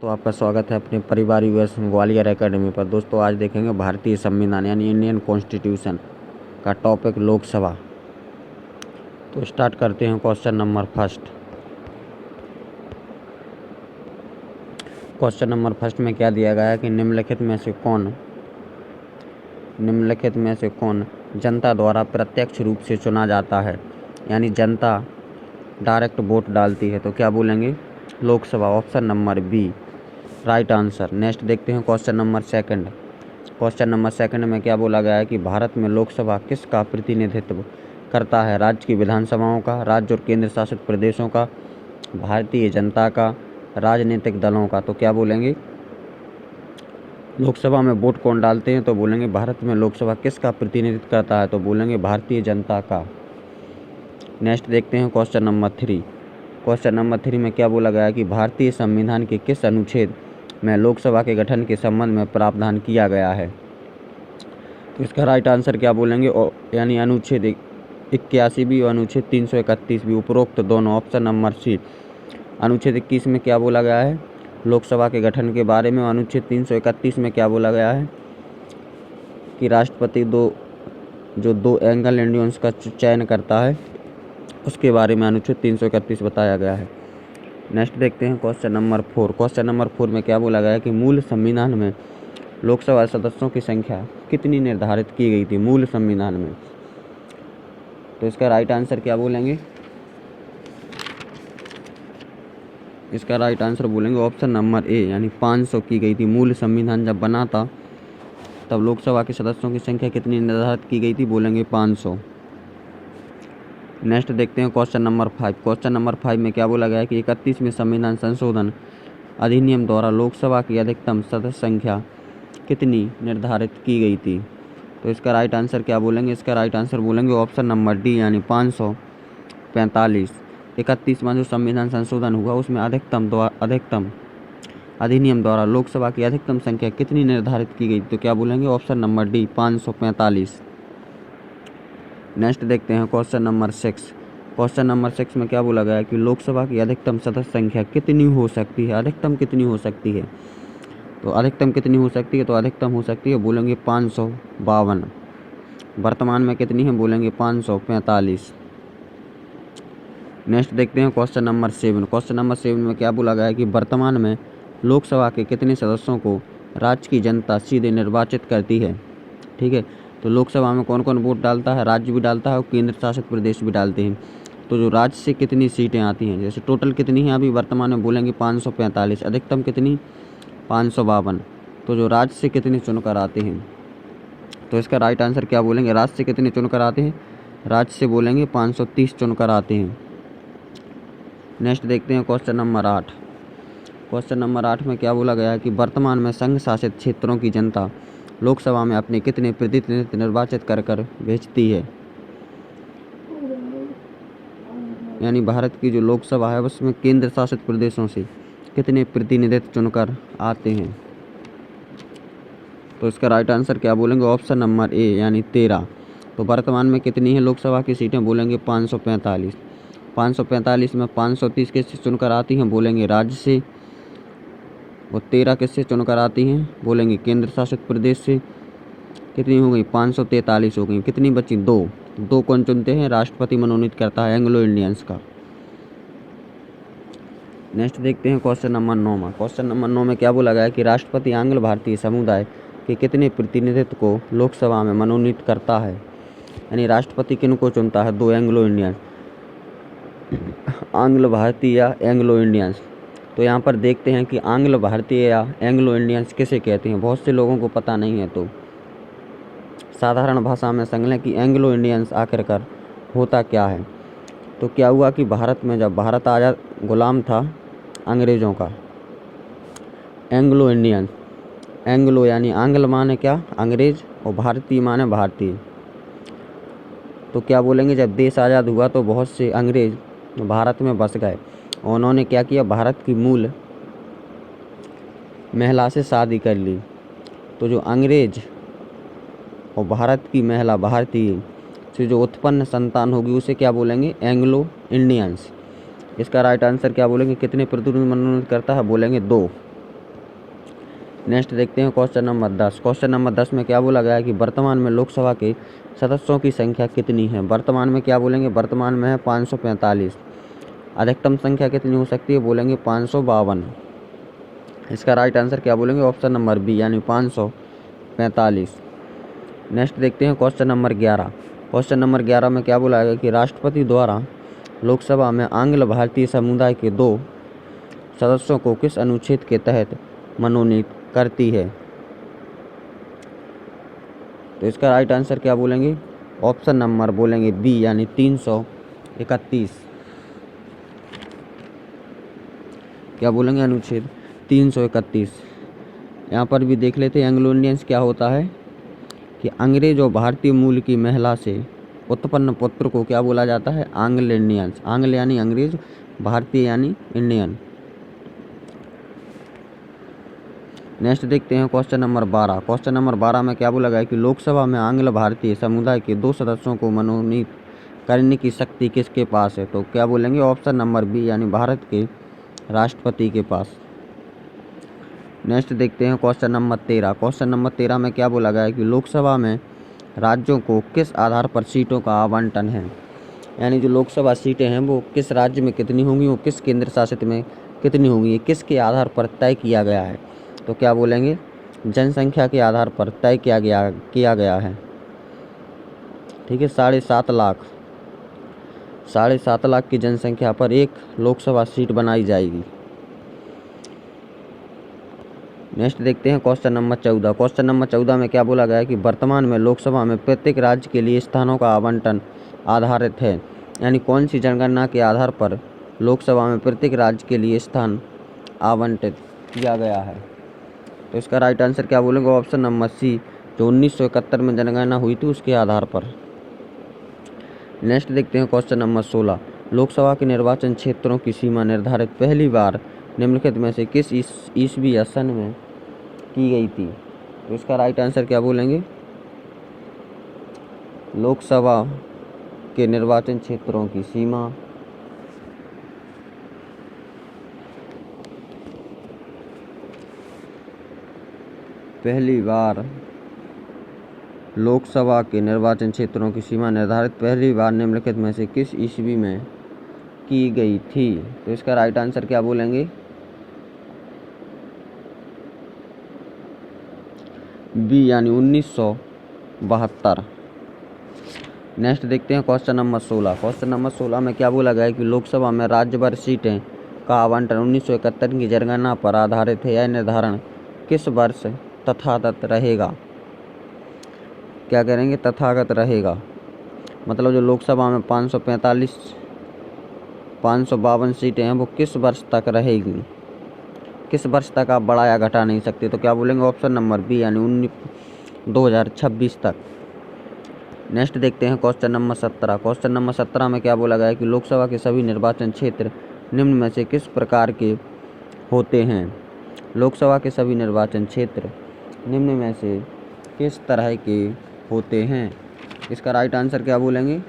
तो आपका स्वागत है अपने परिवार यूएस ग्वालियर एकेडमी पर। दोस्तों आज देखेंगे भारतीय संविधान यानी इंडियन कॉन्स्टिट्यूशन का टॉपिक लोकसभा। तो स्टार्ट करते हैं question number first. Question number first में क्या दिया गया है कि निम्नलिखित में से कौन जनता द्वारा प्रत्यक्ष रूप से चुना जाता है, यानी जनता डायरेक्ट वोट डालती है। तो क्या बोलेंगे? Lok Sabha. Option number B right answer. Next देखते हैं question number second. Question number second में क्या बोला गया है कि भारत में लोकसभा किसका प्रतिनिधित्व करता है? राज्य की विधानसभाओं का, राज्य और केंद्र शासित प्रदेशों का, भारतीय जनता का, राजनीतिक दलों का। तो क्या बोलेंगे? लोकसभा में वोट कौन डालते हैं? तो बोलेंगे भारत में लोकसभा किसका प्रतिनिधित्व करता है? तो बोलेंगे भारतीय जनता का। नेक्स्ट देखते हैं question number three. Question number three में क्या बोला गया है कि भारतीय संविधान के किस अनुच्छेद में लोकसभा के गठन के संबंध में प्रावधान किया गया है? तो इसका राइट आंसर क्या बोलेंगे? यानी अनुच्छेद 81 भी और अनुच्छेद 331 भी, उपरोक्त दोनों। Option number C. अनुच्छेद 21 में क्या बोला गया है लोकसभा के गठन के बारे में? अनुच्छेद 331 में क्या बोला गया है कि राष्ट्रपति दो एंगल इंडियंस का चयन करता है, उसके बारे में अनुच्छेद 331 बताया गया है। नेक्स्ट देखते हैं question number four. Question number four में क्या बोला गया है कि मूल संविधान में लोकसभा सदस्यों की संख्या कितनी निर्धारित की गई थी? मूल संविधान में। तो इसका राइट आंसर क्या बोलेंगे? इसका राइट आंसर बोलेंगे ऑप्शन नंबर ए, यानी 500 की गई थी। मूल संविधान जब बना था तब लोकसभा के सदस्यों की संख्या कितनी निर्धारित की गई थी? बोलेंगे 500। नेक्स्ट देखते हैं question number five. Question number five में क्या बोला गया है कि 31वें संविधान संशोधन अधिनियम द्वारा लोकसभा की अधिकतम सदस्य संख्या कितनी निर्धारित की गई थी? तो इसका राइट आंसर क्या बोलेंगे? इसका राइट आंसर बोलेंगे ऑप्शन नंबर डी, यानी 545। 31वां जो संविधान संशोधन हुआ उसमें अधिकतम अधिनियम द्वारा लोकसभा की अधिकतम संख्या कितनी निर्धारित की गई? तो क्या बोलेंगे? Option number D, 545। नेक्स्ट देखते हैं question number six. Question number six में क्या बोला गया है कि लोकसभा की अधिकतम सदस्य संख्या कितनी हो सकती है? अधिकतम कितनी हो सकती है? तो अधिकतम कितनी हो सकती है? तो अधिकतम हो सकती है, बोलेंगे 552। वर्तमान में कितनी है? बोलेंगे 545। नेक्स्ट देखते हैं question number seven. Question number seven में क्या बोला गया है कि वर्तमान में लोकसभा के कितने सदस्यों को राज्य की जनता सीधे निर्वाचित करती है? ठीक है, तो लोकसभा में कौन कौन वोट डालता है? राज्य भी डालता है और केंद्र शासित प्रदेश भी डालते हैं। तो जो राज्य से कितनी सीटें आती हैं, जैसे टोटल कितनी है अभी वर्तमान में? बोलेंगे 545। अधिकतम कितनी? 552। तो जो राज्य से कितने चुनकर आते हैं? तो इसका राइट आंसर क्या बोलेंगे? राज्य से कितने चुनकर आते हैं? राज्य से बोलेंगे 530 चुनकर आते हैं। नेक्स्ट देखते हैं क्वेश्चन नंबर 8। क्वेश्चन नंबर 8 में क्या बोला गया है कि वर्तमान में संघ शासित क्षेत्रों की जनता लोकसभा में अपने कितने प्रतिनिधि निर्वाचित कर भेजती है? यानी भारत की जो लोकसभा है उसमें केंद्र शासित प्रदेशों से कितने प्रतिनिधित्व चुनकर आते हैं? तो इसका राइट आंसर क्या बोलेंगे? ऑप्शन नंबर ए, यानी 13। तो वर्तमान में कितनी है लोकसभा की सीटें? बोलेंगे 545। 545 में 530 किससे चुनकर आती हैं? बोलेंगे राज्य से। और 13 किससे चुनकर आती हैं? बोलेंगे केंद्र शासित प्रदेश से। कितनी हो गई? 543 हो गई। कितनी बची? दो कौन चुनते हैं? राष्ट्रपति मनोनीत करता है एंग्लो इंडियंस का। नेक्स्ट देखते हैं क्वेश्चन नंबर 9 में। क्वेश्चन नंबर 9 में क्या बोला गया है कि राष्ट्रपति आंग्ल भारतीय समुदाय के कितने प्रतिनिधित्व को लोकसभा में मनोनीत करता है? यानी राष्ट्रपति किन को चुनता है? दो एंग्लो इंडियंस, आंग्ल भारतीय या एंग्लो इंडियंस। तो यहाँ पर देखते हैं कि आंग्ल भारतीय या एंग्लो इंडियंस किसे कहते हैं। बहुत से लोगों को पता नहीं है, तो साधारण भाषा में समझ लें कि एंग्लो इंडियंस आखिरकार होता क्या है। तो क्या हुआ कि भारत में जब भारत आज़ाद गुलाम था अंग्रेज़ों का, एंग्लो इंडियन, एंग्लो यानी आंग्ल माने क्या? अंग्रेज, और भारतीय माने भारतीय। तो क्या बोलेंगे? जब देश आज़ाद हुआ तो बहुत से अंग्रेज भारत में बस गए और उन्होंने क्या किया? भारत की मूल महिला से शादी कर ली। तो जो अंग्रेज और भारत की महिला भारतीय से जो उत्पन्न संतान होगी उसे क्या बोलेंगे? Anglo Indians. इसका राइट आंसर क्या बोलेंगे? कितने प्रतिनिधि मनोनीत करता है? बोलेंगे 2। नेक्स्ट देखते हैं क्वेश्चन नंबर 10। क्वेश्चन नंबर 10 में क्या बोला गया है कि वर्तमान में लोकसभा के सदस्यों की संख्या कितनी है। वर्तमान में क्या बोलेंगे, वर्तमान में है 545। अधिकतम संख्या कितनी हो सकती है, बोलेंगे 552। इसका राइट आंसर क्या बोलेंगे, ऑप्शन नंबर बी यानी 545। नेक्स्ट देखते हैं क्वेश्चन नंबर 11। क्वेश्चन नंबर 11 में क्या बोला गया कि राष्ट्रपति द्वारा लोकसभा में आंग्ल भारतीय समुदाय के 2 सदस्यों को किस अनुच्छेद के तहत मनोनीत करती है। तो इसका राइट आंसर क्या बोलेंगे, ऑप्शन नंबर बोलेंगे बी यानी 331। क्या बोलेंगे, अनुच्छेद 331। यहाँ पर भी देख लेते हैं एंग्लो इंडियंस क्या होता है कि अंग्रेज और भारतीय मूल की महिला से उत्पन्न पुत्र को क्या बोला जाता है, आंग्ल इंडियंस। आंग्ल यानी अंग्रेज, भारतीय यानी इंडियन। नेक्स्ट देखते हैं क्वेश्चन नंबर 12। क्वेश्चन नंबर 12 में क्या बोला गया है कि लोकसभा में आंग्ल भारतीय समुदाय के 2 सदस्यों को मनोनीत करने की शक्ति किसके पास है। तो क्या बोलेंगे, ऑप्शन नंबर बी यानी भारत के राष्ट्रपति के पास। नेक्स्ट देखते हैं क्वेश्चन नंबर 13। क्वेश्चन नंबर 13 में क्या बोला गया है कि लोकसभा में राज्यों को किस आधार पर सीटों का आवंटन है। यानी जो लोकसभा सीटें हैं वो किस राज्य में कितनी होंगी, वो किस केंद्र शासित में कितनी होंगी, ये किसके आधार पर तय किया गया है। तो क्या बोलेंगे, जनसंख्या के आधार पर तय किया गया है। ठीक है, 7.5 लाख 7.5 लाख की जनसंख्या पर एक लोकसभा सीट बनाई जाएगी। नेक्स्ट देखते हैं क्वेश्चन नंबर 14। क्वेश्चन नंबर 14 में क्या बोला गया है कि वर्तमान में लोकसभा में प्रत्येक राज्य के लिए स्थानों का आवंटन आधारित है। यानी कौन सी जनगणना के आधार पर लोकसभा में प्रत्येक राज्य के लिए स्थान आवंटित किया गया है। तो इसका राइट आंसर क्या बोलेंगे, ऑप्शन नंबर सी, जो 1971 में जनगणना हुई थी उसके आधार पर। नेक्स्ट देखते हैं क्वेश्चन नंबर 16। लोकसभा के निर्वाचन क्षेत्रों की सीमा निर्धारित पहली बार निम्नलिखित में से किस ईस्वी या सन में की गई थी। तो इसका राइट आंसर क्या बोलेंगे, लोकसभा के निर्वाचन क्षेत्रों की सीमा पहली बार लोकसभा के निर्वाचन क्षेत्रों की सीमा निर्धारित पहली बार निम्नलिखित में से किस ईस्वी में की गई थी। तो इसका राइट आंसर क्या बोलेंगे, बी यानी 1972। नेक्स्ट देखते हैं क्वेश्चन नंबर 16। क्वेश्चन नंबर 16 में क्या बोला गया है कि लोकसभा में राज्य भर सीटें का आवंटन 1971 की जनगणना पर आधारित है। यह निर्धारण किस वर्ष तथागत रहेगा। क्या करेंगे, तथागत रहेगा। मतलब जो लोकसभा में 552 सीटें हैं वो किस वर्ष तक रहेगी, किस वर्ष तक आप बढ़ाया घटा नहीं सकते। तो क्या बोलेंगे, ऑप्शन नंबर बी यानी 2026 तक। नेक्स्ट देखते हैं क्वेश्चन नंबर 17। क्वेश्चन नंबर 17 में क्या बोला गया है कि लोकसभा के सभी निर्वाचन क्षेत्र निम्न में से किस प्रकार के होते हैं। लोकसभा के सभी निर्वाचन क्षेत्र निम्न में से किस तरह के होते हैं। इसका राइट आंसर क्या बोलेंगे,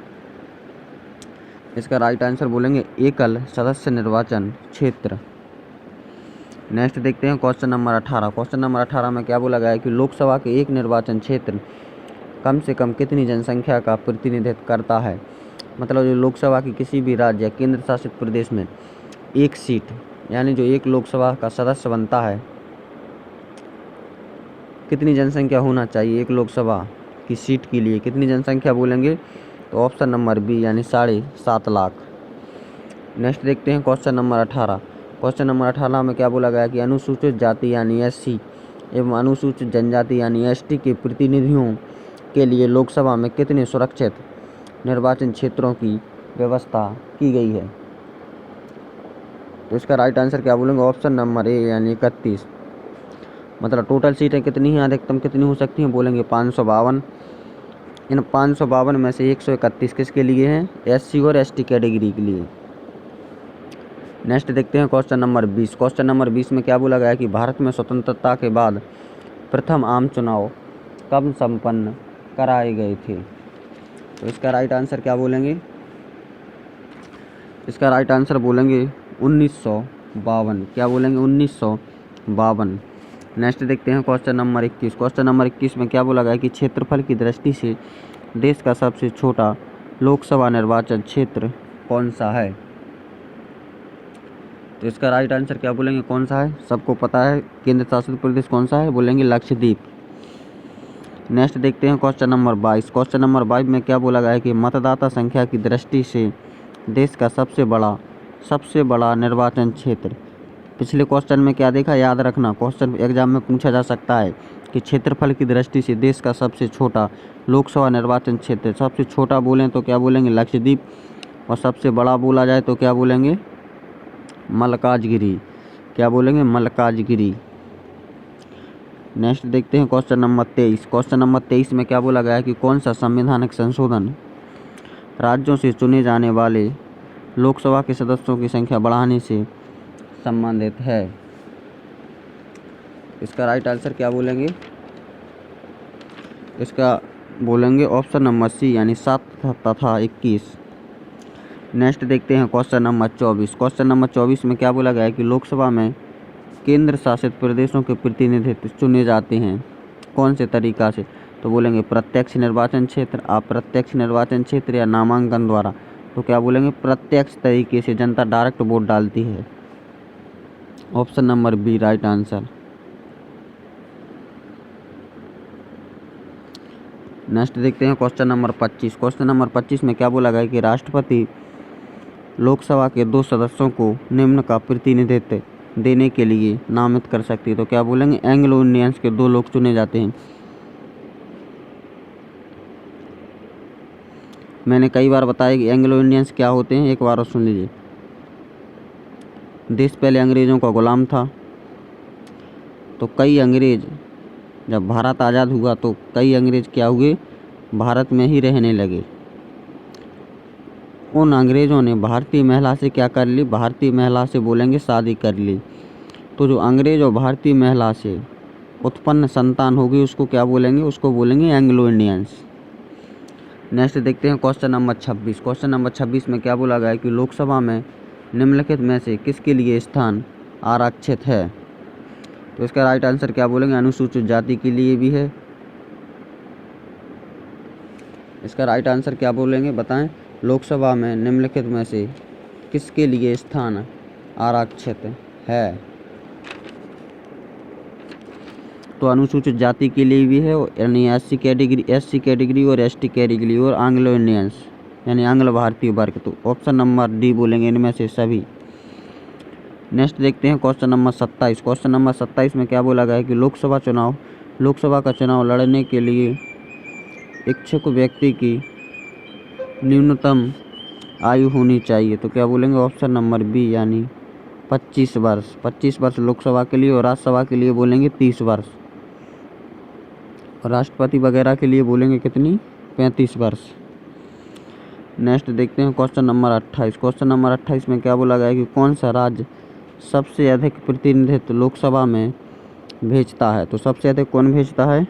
इसका राइट आंसर बोलेंगे एकल सदस्य निर्वाचन क्षेत्र। नेक्स्ट देखते हैं क्वेश्चन नंबर 18। क्वेश्चन नंबर 18 में क्या बोला गया है कि लोकसभा के एक निर्वाचन क्षेत्र कम से कम कितनी जनसंख्या का प्रतिनिधित्व करता है। मतलब जो लोकसभा की किसी भी राज्य या केंद्र शासित प्रदेश में एक सीट यानी जो एक लोकसभा का सदस्य बनता है, कितनी जनसंख्या होना चाहिए एक लोकसभा की सीट के लिए, कितनी जनसंख्या बोलेंगे। तो ऑप्शन नंबर बी यानी 7.5 लाख। नेक्स्ट देखते हैं क्वेश्चन नंबर 18। क्वेश्चन नंबर 18 में क्या बोला गया कि अनुसूचित जाति यानी एससी एवं अनुसूचित जनजाति यानी एसटी के प्रतिनिधियों के लिए लोकसभा में कितने सुरक्षित निर्वाचन क्षेत्रों की व्यवस्था की गई है। तो इसका राइट आंसर क्या बोलेंगे, ऑप्शन नंबर ए यानी 31। मतलब टोटल सीटें कितनी हैं, अधिकतम कितनी हो सकती हैं, बोलेंगे 552। इन 552 में से 131 किसके लिए हैं, एससी और एसटी कैटेगरी के लिए। नेक्स्ट देखते हैं क्वेश्चन नंबर 20। क्वेश्चन नंबर 20 में क्या बोला गया है कि भारत में स्वतंत्रता के बाद प्रथम आम चुनाव कब संपन्न कराए गए थे। तो इसका राइट आंसर क्या बोलेंगे, इसका राइट आंसर बोलेंगे 1952। क्या बोलेंगे, 1952। नेक्स्ट देखते हैं क्वेश्चन नंबर 21। क्वेश्चन नंबर 21 में क्या बोला गया है कि क्षेत्रफल की दृष्टि से देश का सबसे छोटा लोकसभा निर्वाचन क्षेत्र कौन सा है? तो इसका राइट आंसर क्या बोलेंगे, कौन सा है? सबको पता है केंद्र शासित प्रदेश कौन सा है, बोलेंगे लक्षद्वीप। नेक्स्ट देखते हैं क्वेश्चन नंबर 22। क्वेश्चन नंबर 22 में क्या बोला गया है कि मतदाता संख्या की दृष्टि से देश का सबसे बड़ा निर्वाचन क्षेत्र। पिछले क्वेश्चन में क्या देखा, याद रखना, क्वेश्चन एग्जाम में पूछा जा सकता है कि क्षेत्रफल की दृष्टि से देश का सबसे छोटा लोकसभा निर्वाचन क्षेत्र। सबसे छोटा बोलें तो क्या बोलेंगे, लक्षद्वीप, और सबसे बड़ा बोला जाए तो क्या बोलेंगे, मल्काजगिरी। क्या बोलेंगे, मल्काजगिरी। नेक्स्ट देखते हैं क्वेश्चन नंबर 23। क्वेश्चन नंबर 23 में क्या बोला गया है कि कौन सा संवैधानिक संशोधन राज्यों से चुने जाने वाले लोकसभा के सदस्यों की संख्या बढ़ाने से संबंधित है? इसका राइट आंसर क्या बोलेंगे, इसका बोलेंगे ऑप्शन नंबर सी, यानी 7 तथा 21। नेक्स्ट देखते हैं क्वेश्चन नंबर 24। क्वेश्चन नंबर 24 में क्या बोला गया है कि लोकसभा में केंद्र शासित प्रदेशों के प्रतिनिधित्व चुने जाते हैं कौन से तरीका से? तो बोलेंगे प्रत्यक्ष निर्वाचन क्षेत्र, अप्रत्यक्ष निर्वाचन क्षेत्र, या नामांकन द्वारा। तो क्या बोलेंगे, प्रत्यक्ष तरीके से, जनता डायरेक्ट वोट डालती है। Option number B right answer. Next देखते हैं क्वेश्चन नंबर 25। क्वेश्चन नंबर 25 में क्या बोला गया है कि राष्ट्रपति लोकसभा के 2 सदस्यों को निम्न का प्रतिनिधित्व देने के लिए नामित कर सकती है? तो क्या बोलेंगे, एंग्लो इंडियंस के 2 लोग चुने जाते हैं। मैंने कई बार बताया कि एंग्लो इंडियंस क्या होते हैं, एक बार और सुन लीजिए। देश पहले अंग्रेज़ों का गुलाम था, तो कई अंग्रेज, जब भारत आज़ाद हुआ तो कई अंग्रेज क्या हुए, भारत में ही रहने लगे। उन अंग्रेज़ों ने भारतीय महिला से क्या कर ली, भारतीय महिला से बोलेंगे शादी कर ली। तो जो अंग्रेज और भारतीय महिला से उत्पन्न संतान होगी उसको क्या बोलेंगे, उसको बोलेंगे एंग्लो इंडियंस। नेक्स्ट देखते हैं क्वेश्चन नंबर 26। क्वेश्चन नंबर 26 में क्या बोला गया है कि लोकसभा में निम्नलिखित में से किसके लिए स्थान आरक्षित है? तो इसका राइट आंसर क्या बोलेंगे, अनुसूचित जाति के लिए भी है। इसका राइट आंसर क्या बोलेंगे, बताएं। लोकसभा में निम्नलिखित में से किसके लिए स्थान आरक्षित है? तो अनुसूचित जाति के लिए भी है, यानी एससी कैटेगरी और एसटी कैटेगरी, और एंग्लो इंडियंस यानी आंग्ल भारतीय वर्ग। तो ऑप्शन नंबर डी बोलेंगे इनमें से सभी। नेक्स्ट देखते हैं क्वेश्चन नंबर 27। क्वेश्चन नंबर 27 में क्या बोला गया है कि लोकसभा का चुनाव लड़ने के लिए इच्छुक व्यक्ति की न्यूनतम आयु होनी चाहिए? तो क्या बोलेंगे, ऑप्शन नंबर बी, यानी 25 वर्ष। 25 वर्ष लोकसभा के लिए, और राज्यसभा के लिए बोलेंगे 30 वर्ष, और राष्ट्रपति वगैरह के लिए बोलेंगे कितनी, 35 वर्ष। नेक्स्ट देखते हैं क्वेश्चन नंबर 28। क्वेश्चन नंबर 28 में क्या बोला गया है कि कौन सा राज्य सबसे अधिक प्रतिनिधित्व लोकसभा में भेजता है? तो सबसे अधिक कौन भेजता है,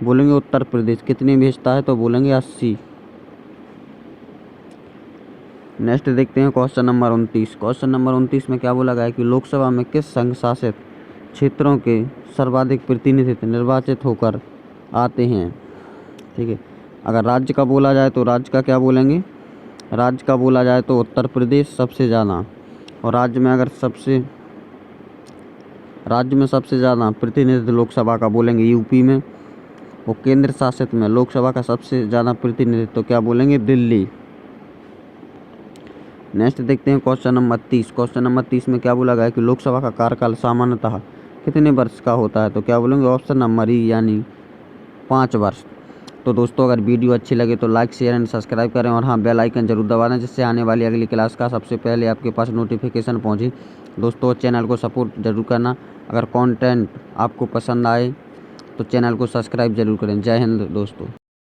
बोलेंगे उत्तर प्रदेश। कितनी भेजता है? तो बोलेंगे 80। नेक्स्ट देखते हैं क्वेश्चन नंबर 29। क्वेश्चन नंबर 29 में क्या बोला गया है कि लोकसभा में किस संघ शासित क्षेत्रों के सर्वाधिक प्रतिनिधित्व निर्वाचित होकर आते हैं? ठीक है, अगर राज्य का बोला जाए तो राज्य का क्या बोलेंगे, राज्य का बोला जाए तो उत्तर प्रदेश सबसे ज़्यादा, और राज्य में सबसे ज़्यादा प्रतिनिधित्व लोकसभा का बोलेंगे यूपी में, और केंद्र शासित में लोकसभा का सबसे ज़्यादा प्रतिनिधित्व तो क्या बोलेंगे, दिल्ली। नेक्स्ट देखते हैं क्वेश्चन नंबर 30। क्वेश्चन नंबर 30 में क्या बोला गया है कि लोकसभा का कार्यकाल सामान्यतः कितने वर्ष का होता है? तो क्या बोलेंगे, ऑप्शन नंबर ई, यानी 5 वर्ष। तो दोस्तों अगर वीडियो अच्छी लगे तो लाइक शेयर एंड सब्सक्राइब करें, और हाँ बेल आइकन जरूर दबा दें, जिससे आने वाली अगली क्लास का सबसे पहले आपके पास नोटिफिकेशन पहुँचे। दोस्तों चैनल को सपोर्ट जरूर करना, अगर कंटेंट आपको पसंद आए तो चैनल को सब्सक्राइब जरूर करें। जय हिंद दोस्तों।